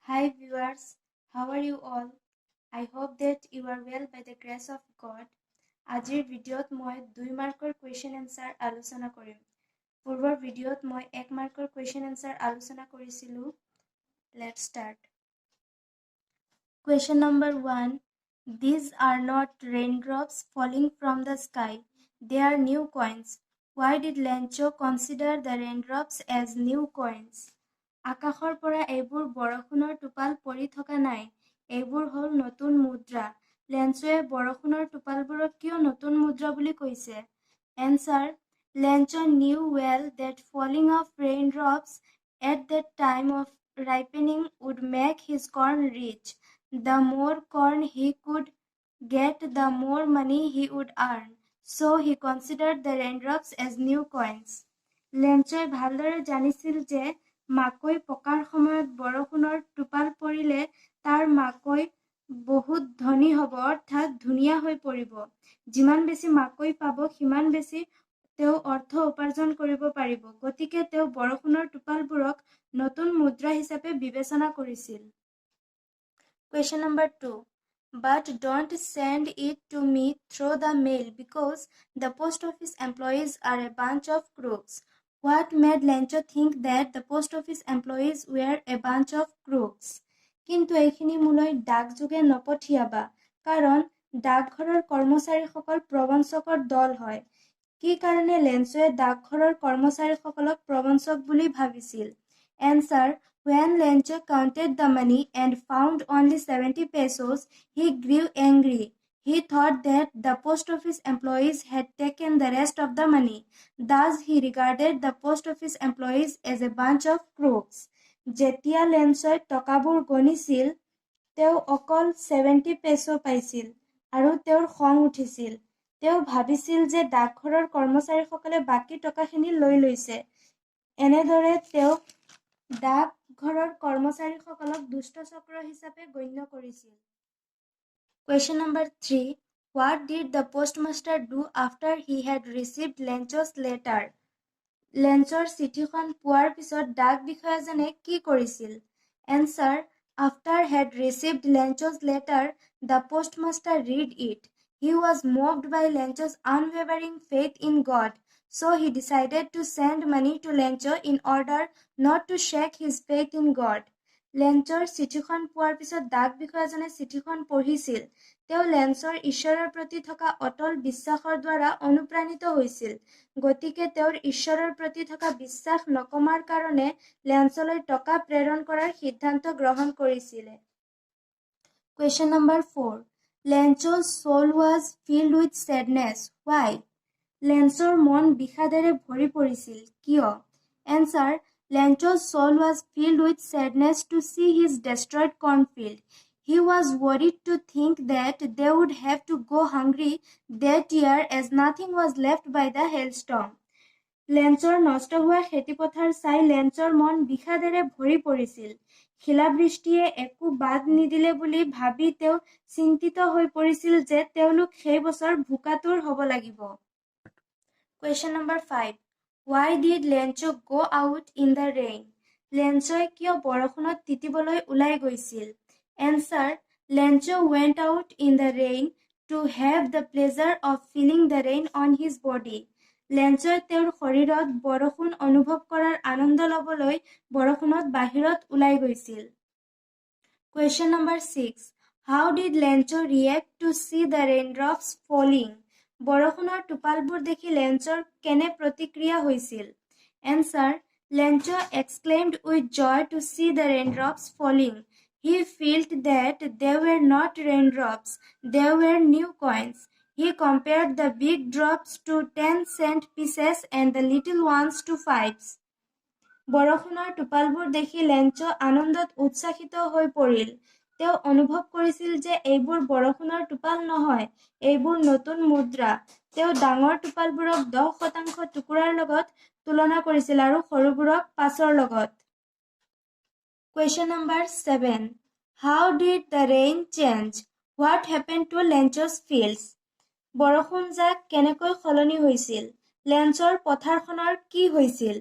Hi viewers, how are you all? I hope that you are well by the grace of God. আজিৰ ভিডিঅ'ত মই 2 মাৰ্কৰ question answer আলোচনা কৰিম। পূৰ্বৰ ভিডিঅ'ত মই 1 মাৰ্কৰ কুৱেশ্যন এনচাৰ আলোচনা কৰিছিলোঁ। Let's start. Question number 1. These are not raindrops falling from the sky. They are new coins. Why did Lencho consider the raindrops as new coins? আকাশৰ পৰা এইবোৰ বৰষুণৰ টোপাল পৰি থকা নাই। এইবোৰ হ'ল নতুন মুদ্ৰা। লেঞ্চোৱে বৰষুণৰ টোপালবোৰক কিয় নতুন মুদ্ৰা বুলি কৈছে? Answer. Lencho knew well that falling of raindrops at that time of ripening would make his corn rich. The more corn he could get, the more money he would earn. So he considered the raindrops as new coins. লেঞ্চোৱে ভালদৰে জানিছিল যে মাকৈ পকাৰ সময়ত বৰষুণৰ টোপাল পৰিলে তাৰ মাকৈ বহুত ধনী হ'ব, অৰ্থাৎ ধুনীয়া হৈ পৰিব। যিমান বেছি মাকৈ পাব সিমান বেছি তেওঁ অৰ্থ উপাৰ্জন কৰিব পাৰিব। গতিকে তেওঁ বৰষুণৰ টোপালবোৰক নতুন মুদ্ৰা হিচাপে বিবেচনা কৰিছিল। Question number 2. But don't send it to me through the mail because the post office employees are a bunch of crooks. What made Lencho think that the post office employees were a bunch of crooks? কিন্তু এইখিনি মোলৈ ডাকযোগে নপঠিয়াবা, কাৰণ ডাকঘৰৰ কৰ্মচাৰীসকল প্ৰবঞ্চকৰ দল হয়। কি কাৰণে লেঞ্চোৱে ডাকঘৰৰ কৰ্মচাৰীসকলক প্ৰবঞ্চক বুলি ভাবিছিল? Answer. When Lencho counted the money and found only 70 pesos, he grew angry. He thought that the post office employees had taken the rest of the money. Thus, he regarded the post office employees as a bunch of crooks. যেতিয়া লেঞ্চই টকাবোৰ গণিছিল, তেওঁ অকল 70 পেছো পাইছিল আৰু তেওঁৰ খং উঠিছিল। তেওঁ ভাবিছিল যে ডাকঘৰৰ কৰ্মচাৰীসকলে বাকী টকাখিনি লৈ লৈছে। এনেদৰে তেওঁ ডাকঘৰৰ কৰ্মচাৰীসকলক দুষ্ট চক্ৰ হিচাপে গণ্য কৰিছিল। Question number 3. What did the postmaster do after he had received Lencho's letter? লেঞ্চৰ চিঠিখন পোৱাৰ পিছত ডাক বিষয়াজনে কি কৰিছিল? Answer. After had received Lencho's letter, the postmaster read it. He was moved by Lencho's unwavering faith in God. So he decided to send money to Lencho in order not to shake his faith in God. লেঞ্চৰ চিঠিখন পোৱাৰ পিছত ডাক বিষয়াজনে চিঠিখন পঢ়িছিল। তেওঁ লেঞ্চৰ ঈশ্বৰৰ প্ৰতি থকা অটল বিশ্বাসৰ দ্বাৰা অনুপ্ৰাণিত হৈছিল। গতিকে তেওঁৰ ঈশ্বৰৰ প্ৰতি থকা বিশ্বাস নকমাৰ কাৰণে লেঞ্চলৈ টকা প্ৰেৰণ কৰাৰ সিদ্ধান্ত গ্ৰহণ কৰিছিলে। Question number 4. Lencho's soul was filled with sadness. Why? লেঞ্চৰ মন বিষাদেৰে ভৰি পৰিছিল। কিয়? Answer. Lencho's soul was filled with sadness to see his destroyed cornfield. He was worried to think that they would have to go hungry that year as nothing was left by the hailstorm. লেঞ্চৰ নষ্ট হোৱা খেতিপথাৰ চাই লেঞ্চৰ মন বিষাদেৰে ভৰি পৰিছিল। শিলাবৃষ্টিয়ে একো বাদ নিদিলে বুলি ভাবি তেওঁ চিন্তিত হৈ পৰিছিল যে তেওঁলোক সেই বছৰ ভোকাতুৰ হ'ব লাগিব। Question number 5. Why did Lencho go out in the rain? লেঞ্চই কিয় বৰষুণত তিতিবলৈ ওলাই গৈছিল? Answer. Lencho went out in the rain to have the pleasure of feeling the rain on his body. লেঞ্চই তেওঁৰ শৰীৰত বৰষুণ অনুভৱ কৰাৰ আনন্দ ল'বলৈ বৰষুণত বাহিৰত ওলাই গৈছিল। Question number 6. How did Lencho react to see the raindrops falling? বৰষুণৰ টোপালবোৰ দেখি লেঞ্চৰ কেনে প্ৰতিক্ৰিয়া হৈছিল? Answer. Lencho exclaimed with joy to see the raindrops falling. He felt that they were not raindrops, they were new coins. He compared the big drops to 10-cent pieces and the little ones to 5s. বৰষুণৰ টোপালবোৰ দেখি Lencho আনন্দত উৎসাহিত হৈ পৰিল। তেওঁ অনুভৱ কৰিছিল যে এইবোৰ বৰষুণৰ টোপাল নহয়, এইবোৰ নতুন মুদ্ৰা। তেওঁ ডাঙৰ টোপালবোৰক 10% টুকুৰাৰ লগত তুলনা কৰিছিল আৰু সৰুবোৰক 5ৰ লগত। Question number 7. How did the rain change? What happened to Lencho's fields? বৰষুণজাক কেনেকৈ সলনি হৈছিল? লেঞ্চৰ পথাৰখনৰ কি হৈছিল?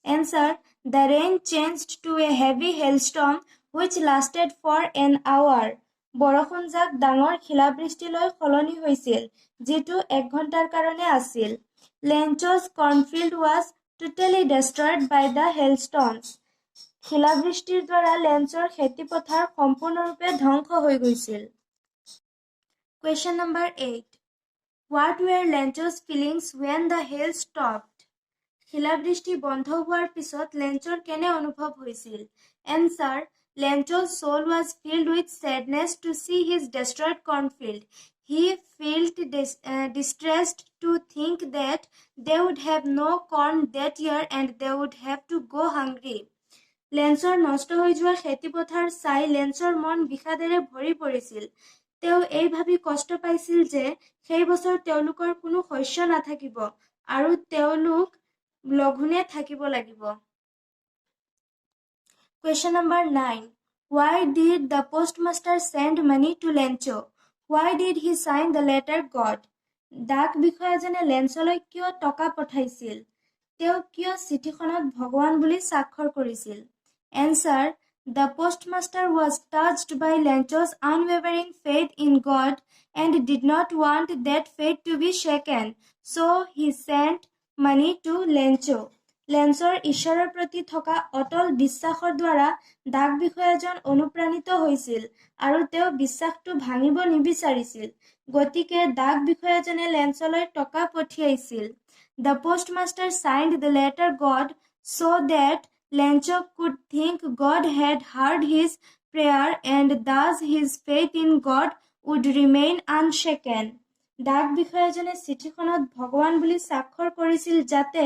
Answer. The rain changed to a heavy hailstorm which lasted for an hour. বৰষুণজাক ডাঙৰ শিলাবৃষ্টিলৈ সলনি হৈছিল, যিটো 1 ঘণ্টাৰ কাৰণে আছিল। Lencho's cornfield was totally destroyed by the hailstones. শিলাবৃষ্টিৰ দ্বাৰা লেঞ্চৰ খেতিপথাৰ সম্পূৰ্ণৰূপে ধ্বংস হৈ গৈছিল। Question number 8. What were Lencho's feelings when the hail stopped? শিলাবৃষ্টি বন্ধ হোৱাৰ পিছত লেঞ্চৰ কেনে অনুভৱ হৈছিল? Answer. Lencho's soul was filled with sadness to see his destroyed cornfield. He felt distressed to think that they would have no corn that year and they would have to go hungry. লেঞ্চৰ নষ্ট হৈ যোৱা খেতিপথাৰ চাই লেঞ্চৰ মন বিষাদেৰে ভৰি পৰিছিল। তেওঁ এই ভাবি কষ্ট পাইছিল যে সেই বছৰ তেওঁলোকৰ কোনো শস্য নাথাকিব আৰু তেওঁলোক লঘোণে থাকিব লাগিব। Question number 9. Why did the postmaster send money to Lencho? Why did he sign the letter God? ডাক বিষয়াজনে লেঞ্চলৈ কিয় টকা পঠাইছিল? তেওঁ কিয় চিঠিখনত ভগৱান বুলি স্বাক্ষৰ কৰিছিল? Answer. The postmaster was touched by Lencho's unwavering faith in God and did not want that faith to be shaken, so he sent money to Lencho. লেঞ্চৰ ঈশ্বৰৰ প্ৰতি থকা অটল বিশ্বাসৰ দ্বাৰা ডাক বিষয়াজন অনুপ্ৰাণিত হৈছিল আৰু তেওঁ বিশ্বাসটো ভাঙিব নিবিচাৰিছিল। গতিকে ডাক বিষয়াজনে লেঞ্চলৈ টকা পঠিয়াইছিল। The postmaster signed the letter God so that Lencho could think God had heard his prayer and thus his faith in God would remain unshaken. ডাক বিষয়াজনে চিঠিখনত ভগৱান বুলি স্বাক্ষৰ কৰিছিল যাতে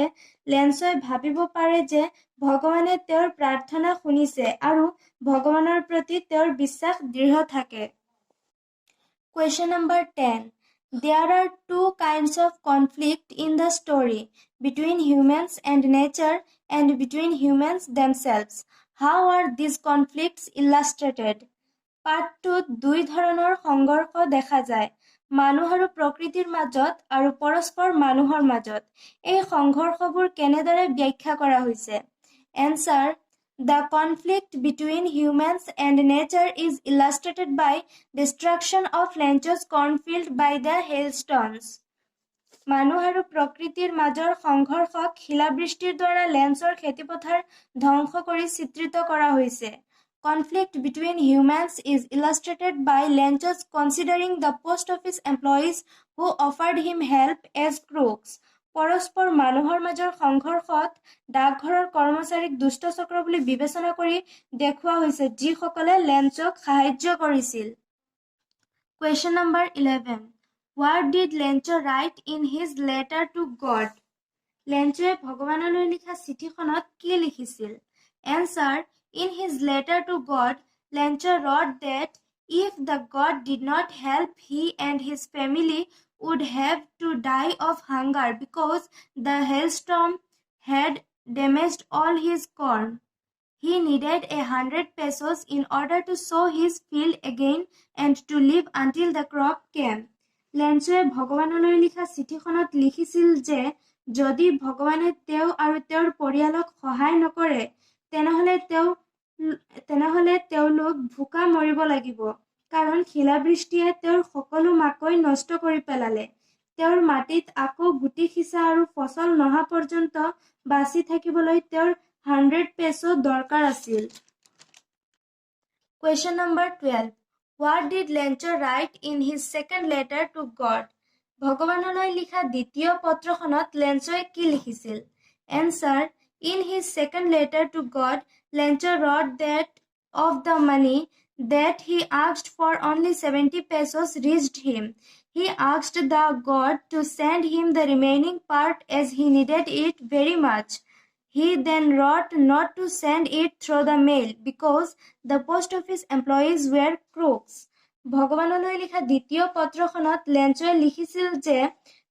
লেঞ্চই ভাবিব পাৰে যে ভগৱানে তেওঁৰ প্ৰাৰ্থনা শুনিছে আৰু ভগৱানৰ প্ৰতি তেওঁৰ বিশ্বাস দৃঢ় থাকে। Question number 10. There are two kinds of conflict in the story, between humans and nature and between humans themselves. How are these conflicts illustrated? পাঠটোত দুই ধৰণৰ সংঘৰ্ষ দেখা যায়, মানুহ আৰু প্ৰকৃতিৰ মাজত আৰু পৰস্পৰ মানুহৰ মাজত। এই সংঘৰ্ষবোৰ কেনেদৰে ব্যাখ্যা কৰা হৈছে? Answer. The conflict between humans and nature is illustrated by destruction of Lencho's cornfield by the hailstones. মানুহ আৰু প্ৰকৃতিৰ মাজৰ সংঘৰ্ষক শিলাবৃষ্টিৰ দ্বাৰা লেঞ্চৰ খেতিপথাৰ ধ্বংস কৰি চিত্ৰিত কৰা হৈছে। Conflict between humans is illustrated by Lencho's considering the post office employees who offered him help as crooks. পৰস্পৰ মানুহৰ মাজৰ সংঘৰ্ষত ডাকঘৰৰ কৰ্মচাৰীক দুষ্ট চক্ৰ বুলি বিবেচনা কৰি দেখুওৱা হৈছে যিসকলে লেঞ্চক সাহায্য কৰিছিল। Question number 11. What did Lencho write in his letter to God? লেঞ্চোৱে ভগৱানলৈ লিখা চিঠিখনত কি লিখিছিল? Answer. In his letter to God, Lencho wrote that if the God did not help, he and his family would have to die of hunger because the hailstorm had damaged all his corn. He needed 100 pesos in order to sow his field again and to live until the crop came. লেঞ্চোৱে ভগৱানলৈ লিখা চিঠিখনত লিখিছিল যে যদি ভগৱানে তেওঁ আৰু তেওঁৰ পৰিয়ালক সহায় নকৰে তেনেহলে তেওঁলোক ভোকা মৰিব লাগিব, কাৰণ শিলাবৃষ্টিয়ে তেওঁৰ সকলো মাকৈ নষ্ট কৰি পেলালে। তেওঁৰ মাটিত আকৌ গুটি সিঁচা আৰু ফচল নহা পৰ্যন্ত বাচি থাকিবলৈ তেওঁৰ 100 পেছো দৰকাৰ আছিল। Question number 12. What did Lencho write in his second letter to God? ভগৱানলৈ লিখা দ্বিতীয় পত্ৰখনত লেঞ্চোৱে কি লিখিছিল? Answer. In his second letter to God, Lencho wrote that of the money that he asked for only 70 pesos reached him. He asked the God to send him the remaining part as he needed it very much. He then wrote not to send it through the mail because the post office employees were crooks. ভগৱানলৈ লিখা দ্বিতীয় পত্ৰখনত লেঞ্চোৱে লিখিছিল যে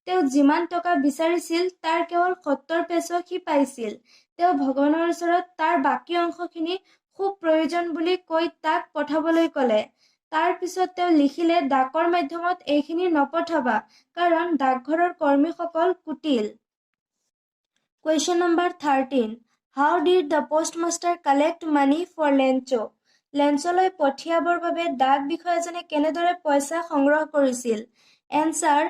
তেওঁ যিমান টকা বিচাৰিছিল তাৰ কেৱল 70 পেছো সি পাইছিল। তেওঁ ভগৱানৰ ওচৰত তাৰ বাকী অংশখিনি খুব প্ৰয়োজন বুলি কৈ তাক পঠাবলৈ ক'লে। তাৰ পিছত তেওঁ লিখিলে ডাকৰ মাধ্যমত এইখিনি নপঠাবা কাৰণ ডাকঘৰৰ কৰ্মীসকল কুটিল। Question number 13. How did the postmaster collect money for Lencho? লেঞ্চলৈ পঠিয়াবৰ বাবে ডাক বিষয়াজনে কেনেদৰে পইচা সংগ্ৰহ কৰিছিল? Answer: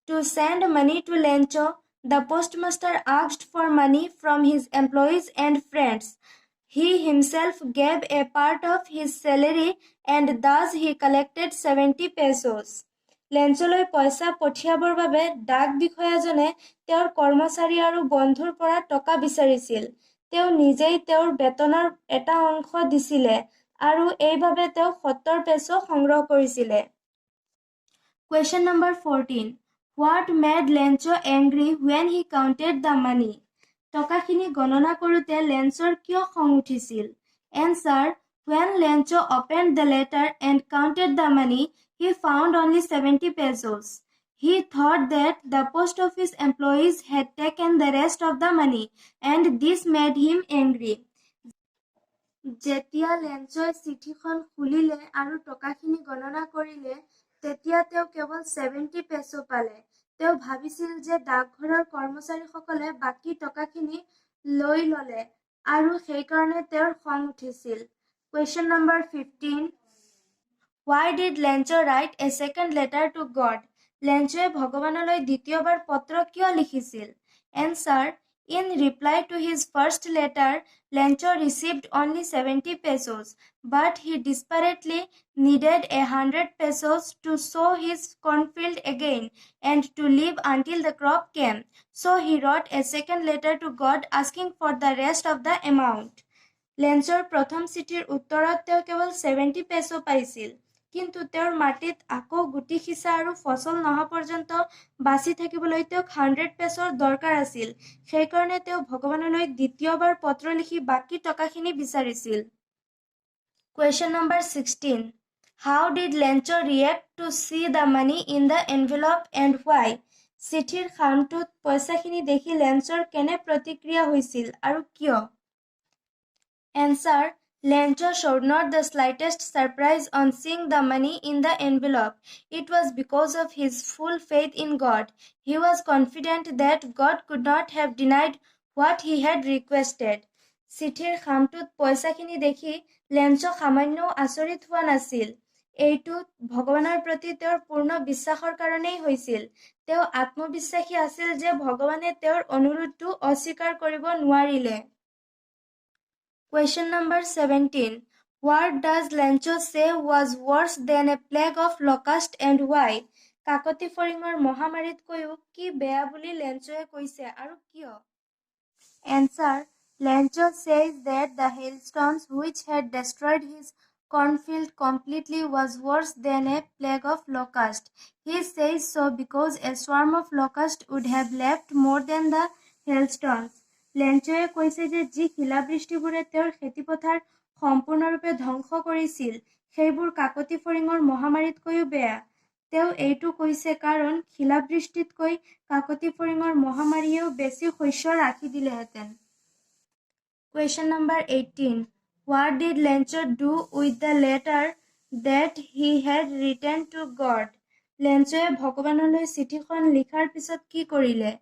To send money to Lencho, the postmaster asked for money from his employees and friends. He himself gave a part of his salary and thus he collected 70 pesos. লেঞ্চলৈ পইচা পঠিয়াবৰ বাবে ডাক বিষয়াজনে তেওঁৰ কৰ্মচাৰী আৰু বন্ধুৰ পৰা টকা বিচাৰিছিল। তেওঁ নিজেই তেওঁৰ বেতনৰ এটা অংশ দিছিলে আৰু এইভাৱে তেওঁ 70 পেছো সংগ্ৰহ কৰিছিলে। Question number 14. What made Lencho angry when he counted the money? টকাখিনি গণনা কৰোঁতে লেঞ্চৰ কিয় খং উঠিছিল? Answer: When Lencho opened the letter and counted the money, he found only 70 pesos. He thought that the post office employees had taken the rest of the money, and this made him angry. যেতিয়া লেঞ্চই চিঠিখন খুলিলে আৰু টকাখিনি গণনা কৰিলে, তেতিয়া তেওঁ কেৱল 70 পেছো পালে। তেওঁ ভাবিছিল যে ডাকঘৰৰ কৰ্মচাৰীসকলে বাকী টকাখিনি লৈ ল'লে আৰু সেইকাৰণে তেওঁৰ খং উঠিছিল। Question number 15. Why did Lencho write a second letter to God? লেঞ্চোৱে ভগৱানলৈ দ্বিতীয়বাৰ পত্ৰ কিয় লিখিছিল? Answer: In reply to his first letter, Lencho received only 70 pesos, but he desperately needed 100 pesos to sow his cornfield again and to live until the crop came. So he wrote a second letter to God asking for the rest of the amount. লেঞ্চৰ প্ৰথম চিঠিৰ উত্তৰত তেওঁ কেৱল 70 পেছো পাইছিল, কিন্তু তেওঁৰ মাটিত আকৌ গুটি সিঁচা আৰু ফচল নহা পৰ্যন্ত বাচি থাকিবলৈ তেওঁক 100 পেছৰ দৰকাৰ আছিল। সেইকাৰণে তেওঁ ভগৱানলৈ দ্বিতীয়বাৰ পত্ৰ লিখি বাকী টকাখিনি বিচাৰিছিল। Question number 16. How did Lencho react to see the money in the envelope and why? চিঠিৰ খামটোত পইচাখিনি দেখি লেঞ্চৰ কেনে প্ৰতিক্ৰিয়া হৈছিল আৰু কিয়? Answer: Lencho showed not the slightest surprise on seeing the money in the envelope. It was because of his full faith in God. He was confident that God could not have denied what he had requested. চিঠিৰ খামটোত পইচাখিনি দেখি Lencho সামান্যও আচৰিত হোৱা নাছিল। এইটো ভগৱানৰ প্ৰতি তেওঁৰ পূৰ্ণ বিশ্বাসৰ কাৰণেই হৈছিল। তেওঁ আত্মবিশ্বাসী আছিল যে ভগৱানে তেওঁৰ অনুৰোধটো অস্বীকাৰ কৰিব নোৱাৰিলে। Question number 17. What does Lencho say was worse than a plague of locust and why? Kakati ফৰিঙৰ মহামাৰীতকৈও কি বেয়া বুলি লেঞ্চোৱে কৈছে আৰু কিয়? Answer: Lencho says that the hailstones which had destroyed his cornfield completely was worse than a plague of locust. He says so because a swarm of locusts would have left more than the hailstones. লেঞ্চোৱে কৈছে যে যি শিলাবৃষ্টিবোৰে তেওঁৰ খেতিপথাৰ সম্পূৰ্ণৰূপে ধ্বংস কৰিছিল, সেইবোৰ কাকতি ফৰিঙৰ মহামাৰীতকৈও বেয়া। তেওঁ এইটো কৈছে কাৰণ শিলাবৃষ্টিতকৈ কাকতি ফৰিঙৰ মহামাৰীয়েও বেছি শস্য ৰাখি দিলেহেঁতেন। Question number 18. What did Lencho do with the letter that he had written to God? লেঞ্চোৱে ভগৱানলৈ চিঠিখন লিখাৰ পিছত কি কৰিলে?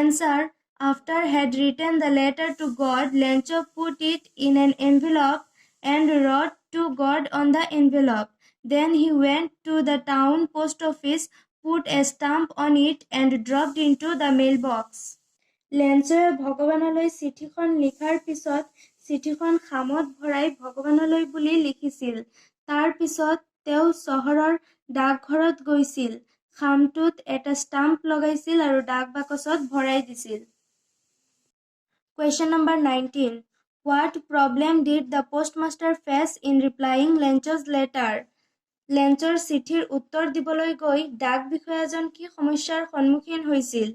Answer: After had written the letter to God, Lencho put it in an envelope and wrote to God on the envelope. Then he went to the town post office, put a stamp on it and dropped into the mailbox. লেঞ্চোৱে ভগৱানলৈ চিঠিখন লিখাৰ পিছত চিঠিখন খামত ভৰাই ভগৱানলৈ বুলি লিখিছিল। তাৰ পিছত তেওঁ চহৰৰ ডাকঘৰত গৈছিল, খামটোত এটা ষ্টাম্প লগাইছিল আৰু ডাক বাকচত ভৰাই দিছিল। Question number 19. What problem did the postmaster face in replying Lencho's letter? লেঞ্চৰ চিঠিৰ উত্তৰ দিবলৈ গৈ ডাক বিষয়াজন কি সমস্যাৰ সন্মুখীন হৈছিল?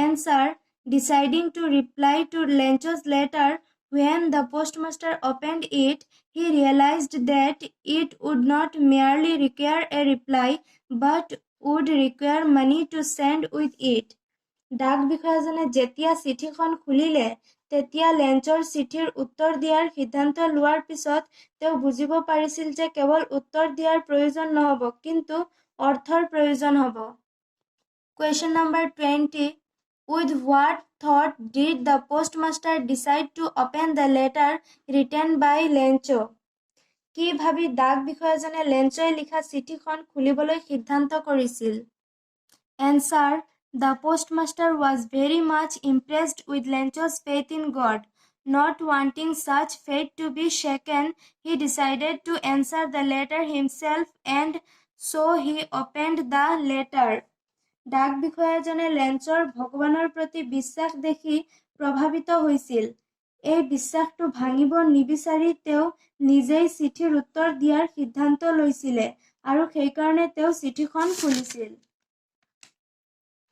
Answer: Deciding to reply to Lencho's letter, when the postmaster opened it, he realized that it would not merely require a reply, but would require money to send with it. ডাক বিষয়াজনে যেতিয়া চিঠিখন খুলিলে, তেতিয়া লেঞ্চৰ চিঠিৰ উত্তৰ দিয়াৰ সিদ্ধান্ত লোৱাৰ পিছত তেওঁ বুজিব পাৰিছিল যে কেৱল উত্তৰ দিয়াৰ প্ৰয়োজন নহ'ব, কিন্তু অৰ্থৰ প্ৰয়োজন হ'ব। Question number 20. With what thought did the postmaster decide to open the letter written by Lencho? কি ভাবি ডাক বিষয়াজনে লেঞ্চই লিখা চিঠিখন খুলিবলৈ সিদ্ধান্ত কৰিছিল? Answer: The postmaster was very much impressed with Lencho's faith in God. Not wanting such faith to be shaken, he decided to answer the letter himself, and so he opened the letter. ডাক বিষয়াজনে লেঞ্চৰ ভগৱানৰ প্ৰতি বিশ্বাস দেখি প্ৰভাৱিত হৈছিল। এই বিশ্বাসটো ভাঙিব নিবিচাৰি তেওঁ নিজেই চিঠিৰ উত্তৰ দিয়াৰ সিদ্ধান্ত লৈছিলে আৰু সেইকাৰণে তেওঁ চিঠিখন খুলিছিল।